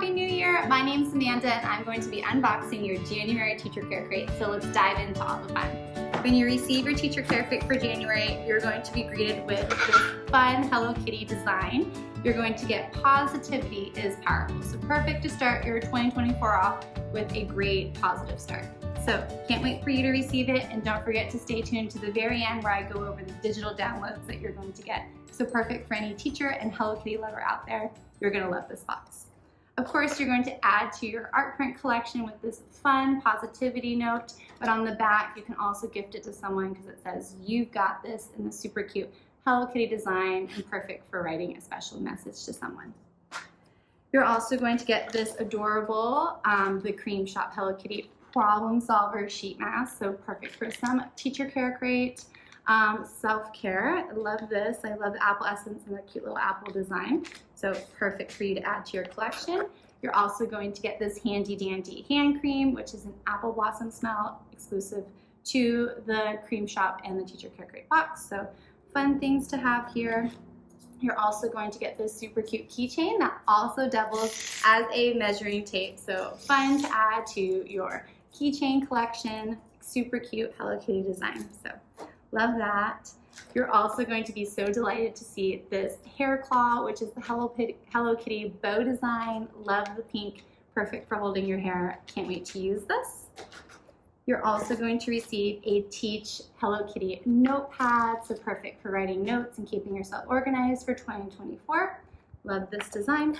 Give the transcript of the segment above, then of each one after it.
Happy New Year! My name's Amanda and I'm going to be unboxing your January Teacher Care Crate, so let's dive into all the fun. When you receive your Teacher Care Crate for January, you're going to be greeted with this fun Hello Kitty design. You're going to get Positivity is Powerful, so perfect to start your 2024 off with a great positive start. So can't wait for you to receive it, and don't forget to stay tuned to the very end where I go over the digital downloads that you're going to get. So perfect for any teacher and Hello Kitty lover out there. You're going to love this box. Of course, you're going to add to your art print collection with this fun positivity note, but on the back you can also gift it to someone because it says you've got this in the super cute Hello Kitty design and perfect for writing a special message to someone. You're also going to get this adorable The Cream Shop Hello Kitty Problem Solver sheet mask, so perfect for some Teacher Care Crate. Self-care, I love this. I love the apple essence and the cute little apple design. So perfect for you to add to your collection. You're also going to get this handy dandy hand cream, which is an apple blossom smell exclusive to the Cream Shop and the Teacher Care Crate box. So fun things to have here. You're also going to get this super cute keychain that also doubles as a measuring tape. So fun to add to your keychain collection. Super cute Hello Kitty design. So love that. You're also going to be so delighted to see this hair claw, which is the Hello Kitty bow design. Love the pink, perfect for holding your hair. Can't wait to use this. You're also going to receive a Teach Hello Kitty notepad, so perfect for writing notes and keeping yourself organized for 2024. Love this design.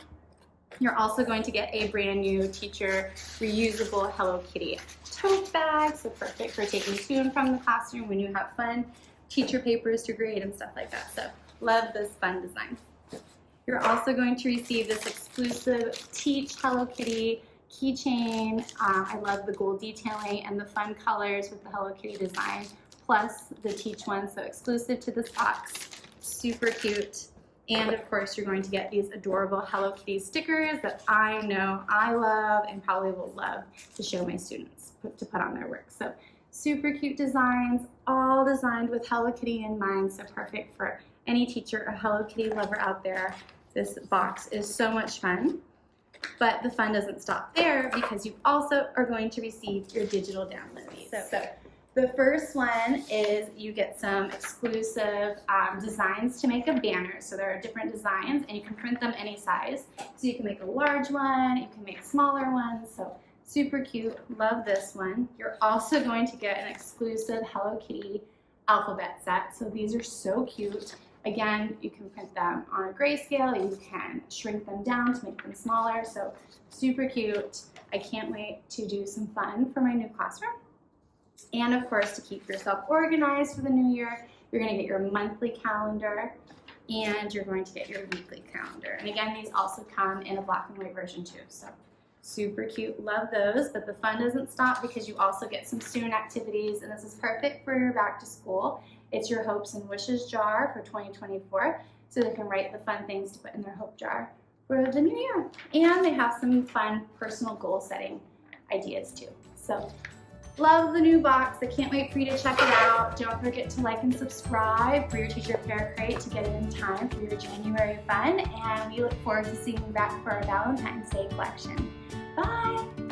You're also going to get a brand new teacher reusable Hello Kitty tote bag, so perfect for taking to and from the classroom when you have fun teacher papers to grade and stuff like that. So love this fun design. You're also going to receive this exclusive Teach Hello Kitty keychain. I love the gold detailing and the fun colors with the Hello Kitty design, plus the Teach one, so exclusive to this box. Super cute. And of course, you're going to get these adorable Hello Kitty stickers that I know I love and probably will love to show my students to put on their work. So super cute designs, all designed with Hello Kitty in mind, so perfect for any teacher or Hello Kitty lover out there. This box is so much fun, but the fun doesn't stop there because you also are going to receive your digital downloads. So the first one is you get some exclusive designs to make a banner. So there are different designs and you can print them any size. So you can make a large one, you can make smaller ones. So super cute, love this one. You're also going to get an exclusive Hello Kitty alphabet set. So these are so cute. Again, you can print them on a grayscale, you can shrink them down to make them smaller. So super cute. I can't wait to do some fun for my new classroom. And of course, to keep yourself organized for the new year, you're going to get your monthly calendar and you're going to get your weekly calendar. And again, these also come in a black and white version too. So super cute, love those, but the fun doesn't stop because you also get some student activities, and this is perfect for your back to school. It's your hopes and wishes jar for 2024, so they can write the fun things to put in their hope jar for the new year. And they have some fun personal goal setting ideas too. So love the new box. I can't wait for you to check it out. Don't forget to like and subscribe for your Teacher Care Crate to get it in time for your January fun. And we look forward to seeing you back for our Valentine's Day collection. Bye!